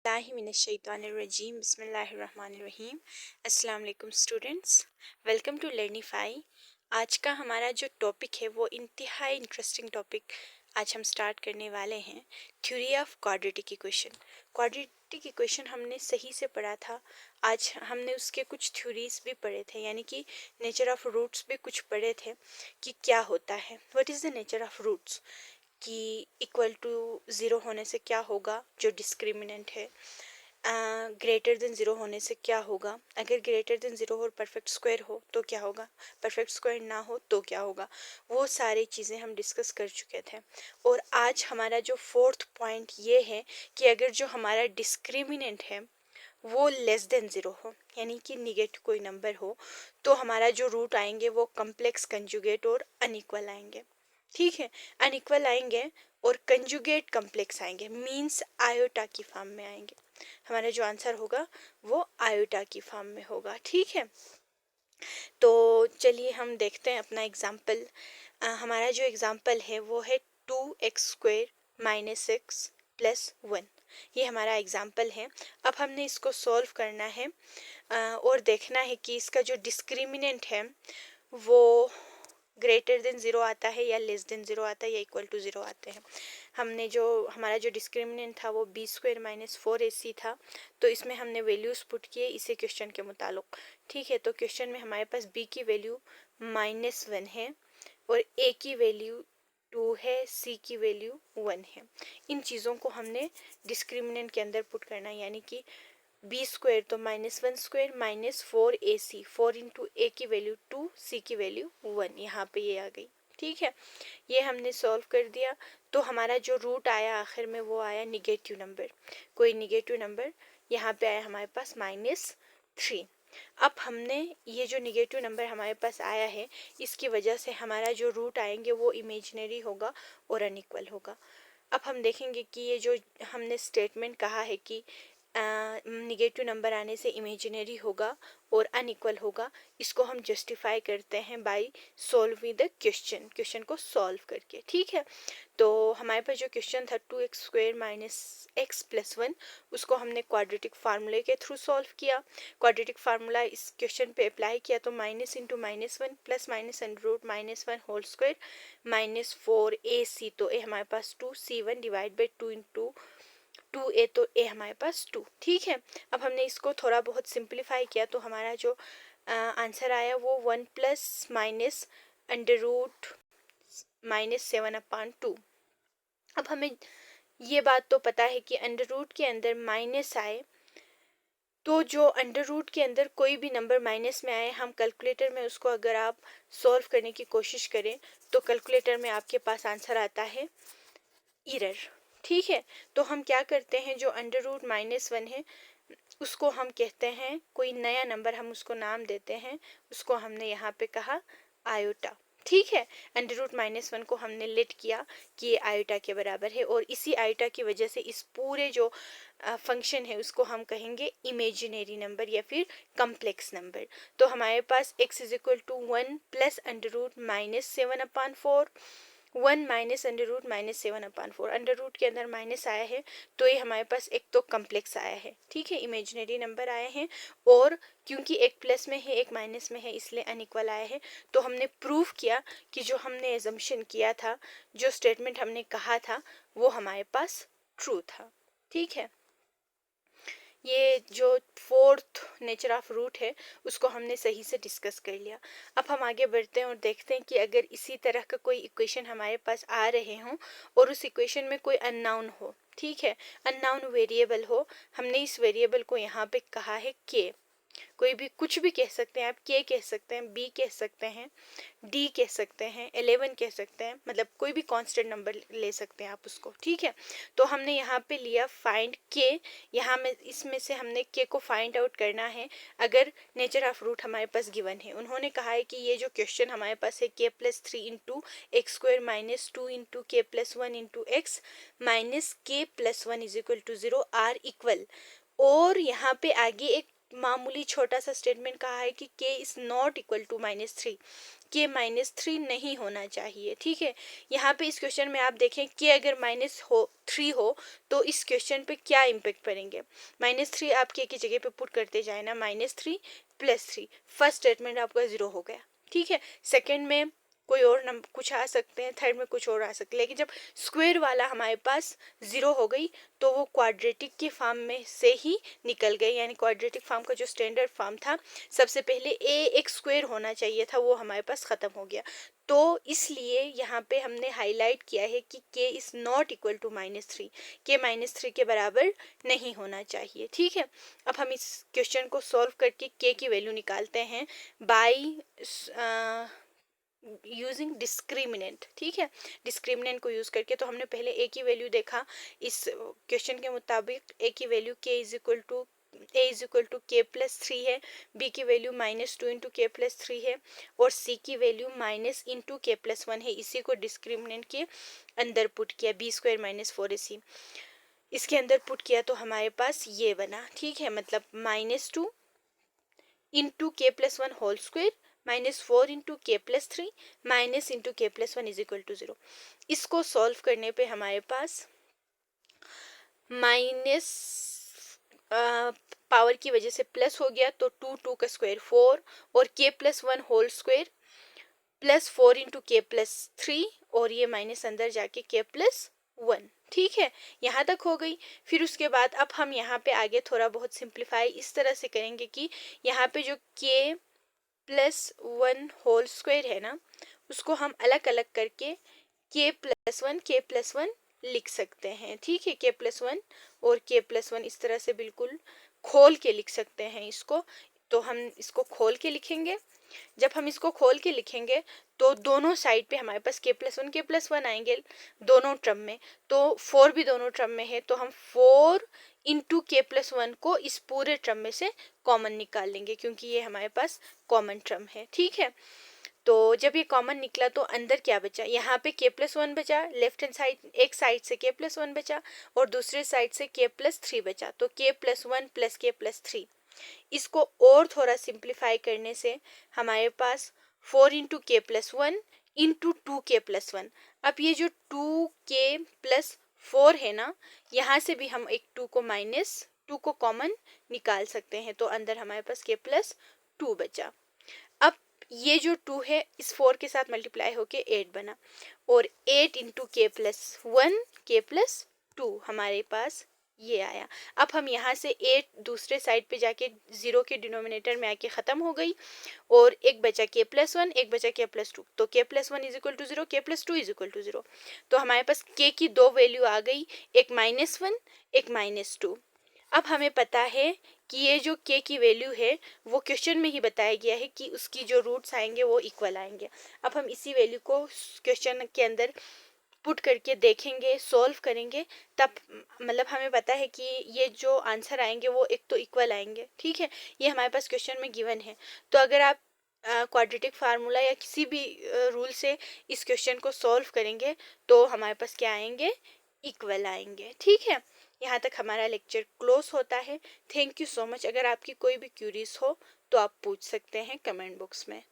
Bismillahirrahmanirrahim. Bismillahirrahmanirrahim. अस्सलाम वालेकुम students, welcome to लर्निफाई। आज का हमारा जो टॉपिक है वो इंतहाई इंटरेस्टिंग टॉपिक आज हम स्टार्ट करने वाले हैं, theory of quadratic equation. Quadratic equation हमने सही से पढ़ा था। आज हमने उसके कुछ थ्योरीज भी पढ़े थे, यानी कि नेचर ऑफ रूट्स भी कुछ पढ़े थे कि क्या होता है, what is the nature of roots, कि इक्वल टू ज़ीरो होने से क्या होगा जो डिस्क्रिमिनेंट है, ग्रेटर देन ज़ीरो होने से क्या होगा, अगर ग्रेटर देन ज़ीरो और परफेक्ट स्क्वायर हो तो क्या होगा, परफेक्ट स्क्वायर ना हो तो क्या होगा, वो सारी चीज़ें हम डिस्कस कर चुके थे। और आज हमारा जो फोर्थ पॉइंट ये है कि अगर जो हमारा डिस्क्रिमिनेंट है वो लेस देन ज़ीरो हो, यानी कि निगेटिव कोई नंबर हो, तो हमारा जो रूट आएंगे वो कम्प्लेक्स, कंजुगेट और अनइक्वल आएंगे। ठीक है, अनइक्वल आएंगे और कंजुगेट कम्प्लेक्स आएंगे, मीन्स आयोटा की फॉर्म में आएंगे। हमारा जो आंसर होगा वो आयोटा की फॉर्म में होगा। ठीक है, तो चलिए हम देखते हैं अपना एग्जाम्पल। हमारा जो एग्जाम्पल है वो है 2x² - 6 + 1। ये हमारा एग्जाम्पल है। अब हमने इसको सॉल्व करना है और देखना है कि इसका जो डिस्क्रिमिनेंट है वो ग्रेटर देन ज़ीरो आता है या लेस देन ज़ीरो आता है या इक्वल टू ज़ीरो आते हैं। हमने जो हमारा जो डिस्क्रिमिनेंट था वो b² - 4ac था, तो इसमें हमने वैल्यूज़ पुट किए इसी क्वेश्चन के मुताबिक। ठीक है, तो क्वेश्चन में हमारे पास b की वैल्यू -1 है और a की वैल्यू 2 है, c की वैल्यू 1 है। इन चीज़ों को हमने डिस्क्रिमिनेंट के अंदर पुट करना है, यानी कि b² तो -1² - 4ac, 4 इंटू a की वैल्यू 2, c की वैल्यू 1, यहाँ पे ये आ गई। ठीक है, ये हमने सॉल्व कर दिया, तो हमारा जो रूट आया आखिर में वो आया निगेटिव नंबर, कोई निगेटिव नंबर यहाँ पे आया हमारे पास -3। अब हमने ये जो निगेटिव नंबर हमारे पास आया है, इसकी वजह से हमारा जो रूट आएंगे वो इमेजिनरी होगा और अनइक्वल होगा। अब हम देखेंगे कि ये जो हमने स्टेटमेंट कहा है कि निगेटिव नंबर आने से इमेजिनरी होगा और अनइक्वल होगा, इसको हम जस्टिफाई करते हैं बाय सॉल्विंग द क्वेश्चन को सॉल्व करके। ठीक है, तो हमारे पास जो क्वेश्चन था 2x² - x + 1, उसको हमने क्वाड्रेटिक फार्मूले के थ्रू सॉल्व किया। क्वाड्रेटिक फार्मूला इस क्वेश्चन पे अप्लाई किया तो minus into -1 plus minus √-1 whole square -4ac, तो ए हमारे पास 2c1 divide by 2 into 2a, तो a हमारे पास 2। ठीक है, अब हमने इसको थोड़ा बहुत सिंप्लीफाई किया तो हमारा जो आंसर आया वो 1 + -7/2। अब हमें ये बात तो पता है कि अंडर रूट के अंदर माइनस आए तो जो अंडर रूट के अंदर कोई भी नंबर माइनस में आए, हम कैलकुलेटर में उसको अगर आप सॉल्व करने की कोशिश करें तो कैलकुलेटर में आपके पास आंसर आता है इरर। ठीक है, तो हम क्या करते हैं, जो अंडर रूट -1 है उसको हम कहते हैं कोई नया नंबर, हम उसको नाम देते हैं, उसको हमने यहाँ पे कहा आयोटा। ठीक है, अंडर रूट -1 को हमने लेट किया कि ये आयोटा के बराबर है और इसी आयोटा की वजह से इस पूरे जो फंक्शन है उसको हम कहेंगे इमेजिनरी नंबर या फिर कम्प्लेक्स नंबर। तो हमारे पास x = 1 + under root -7/4, 1 - under root -7/4। Under root के अंदर माइनस आया है तो ये हमारे पास एक तो कम्प्लेक्स आया है, ठीक है, इमेजिनरी नंबर आए हैं, और क्योंकि एक प्लस में है एक माइनस में है इसलिए अनइक्वल आया है। तो हमने प्रूव किया कि जो हमने एजम्पशन किया था, जो स्टेटमेंट हमने कहा था, वो हमारे पास ट्रू था। ठीक है, ये जो फोर्थ नेचर ऑफ रूट है उसको हमने सही से डिस्कस कर लिया। अब हम आगे बढ़ते हैं और देखते हैं कि अगर इसी तरह का कोई इक्वेशन हमारे पास आ रहे हों और उस इक्वेशन में कोई अननोन हो, ठीक है, अननोन वेरिएबल हो, हमने इस वेरिएबल को यहाँ पे कहा है के। कोई भी कुछ भी कह सकते हैं आप, के कह सकते हैं, बी कह सकते हैं, डी कह सकते हैं, 11 कह सकते हैं, मतलब कोई भी कांस्टेंट नंबर ले सकते हैं आप उसको। ठीक है, तो हमने यहाँ पे लिया फाइंड के, यहाँ में इसमें से हमने के को फाइंड आउट करना है अगर नेचर ऑफ रूट हमारे पास गिवन है। उन्होंने कहा है कि ये जो क्वेश्चन हमारे पास है k+3 into x² - 2 into k+1 into x minus k+1 = 0 or equal, और यहाँ पे आगे एक मामूली छोटा सा स्टेटमेंट कहा है कि k is not equal to -3, k -3 नहीं होना चाहिए। ठीक है, यहाँ पे इस क्वेश्चन में आप देखें कि अगर -3 हो तो इस क्वेश्चन पे क्या इम्पेक्ट पड़ेंगे। -3 आप k की जगह पे पुट करते जाए ना, -3 + 3, फर्स्ट स्टेटमेंट आपका 0 हो गया। ठीक है, सेकेंड में कोई और नंबर कुछ आ सकते हैं, थर्ड में कुछ और आ सकते हैं, लेकिन जब स्क्वायर वाला हमारे पास 0 हो गई तो वो क्वाड्रेटिक के फॉर्म में से ही निकल गई, यानी क्वाड्रेटिक फॉर्म का जो स्टैंडर्ड फॉर्म था, सबसे पहले ax² होना चाहिए था, वो हमारे पास ख़त्म हो गया। तो इसलिए यहाँ पे हमने हाईलाइट किया है कि k is not equal to -3, k -3 के बराबर नहीं होना चाहिए। ठीक है, अब हम इस क्वेश्चन को सॉल्व करके k की वैल्यू निकालते हैं बाई यूजिंग डिस्क्रिमिनेंट। ठीक है, डिस्क्रिमिनेंट को यूज़ करके। तो हमने पहले a की वैल्यू देखा, इस क्वेश्चन के मुताबिक a की value a is equal to k + 3 है, b की वैल्यू -2 इंटू k + 3 है, और c की वैल्यू -k + 1 है। इसी को डिस्क्रिमिनेंट के अंदर पुट किया, b² - 4ac इसके अंदर पुट किया तो हमारे पास ये बना। ठीक है, मतलब -2 into k + 1 whole square -4 into k + 3 into k + 1 is equal to 0। इसको सॉल्व करने पे हमारे पास माइनस पावर की वजह से प्लस हो गया, तो 2 का स्क्वायर 4, और k + 1 whole square +4 into k + 3, और ये माइनस अंदर जाके k + 1। ठीक है, यहाँ तक हो गई। फिर उसके बाद अब हम यहाँ पे आगे थोड़ा बहुत सिंप्लीफाई इस तरह से करेंगे कि यहाँ पे जो k + 1 होल स्क्वायर है ना, उसको हम अलग अलग करके k + 1 लिख सकते हैं। ठीक है, k + 1 और k + 1 इस तरह से बिल्कुल खोल के लिख सकते हैं इसको। तो हम इसको खोल के लिखेंगे। जब हम इसको खोल के लिखेंगे तो दोनों साइड पे हमारे पास k + 1 आएंगे दोनों टर्म में, तो 4 भी दोनों टर्म में है, तो हम 4 इंटू k + 1 को इस पूरे टर्म में से कॉमन निकाल लेंगे, क्योंकि ये हमारे पास कॉमन टर्म है। ठीक है, तो जब ये कॉमन निकला तो अंदर क्या बचा, यहाँ पे k + 1 बचा, लेफ्ट हैंड साइड एक साइड से k + 1 बचा और दूसरे साइड से k + 3 बचा, तो k + 1 + k + 3। इसको और थोड़ा सिंप्लीफाई करने से हमारे पास 4 इंटू k + 1 इंटू 2k + 1। अब ये जो 2k + 4 है ना, यहाँ से भी हम एक 2 को कॉमन निकाल सकते हैं, तो अंदर हमारे पास k + 2 बचा। अब ये जो 2 है इस 4 के साथ मल्टीप्लाई होके 8 बना, और 8 इंटू k + 1 k + 2 हमारे पास ये आया। अब हम यहाँ से 8 दूसरे साइड पे जाके 0 के डिनोमिनेटर में आके ख़त्म हो गई, और एक बचा k + 1, एक बचा k + 2, तो k + 1 is equal to 0, k + 2 is equal to 0। तो हमारे पास k की दो वैल्यू आ गई, एक -1 एक -2। अब हमें पता है कि ये जो k की वैल्यू है वो क्वेश्चन में ही बताया गया है कि उसकी जो रूट्स आएंगे वो इक्वल आएंगे। अब हम इसी वैल्यू को क्वेश्चन के अंदर पुट करके देखेंगे, सॉल्व करेंगे, तब मतलब हमें पता है कि ये जो आंसर आएंगे वो एक तो इक्वल आएंगे। ठीक है, ये हमारे पास क्वेश्चन में गिवन है। तो अगर आप क्वाड्रेटिक फार्मूला या किसी भी रूल से इस क्वेश्चन को सॉल्व करेंगे तो हमारे पास क्या आएंगे, इक्वल आएंगे। ठीक है, यहाँ तक हमारा लेक्चर क्लोज होता है। Thank you so much. अगर आपकी कोई भी क्यूरीज हो तो आप पूछ सकते हैं कमेंट बॉक्स में।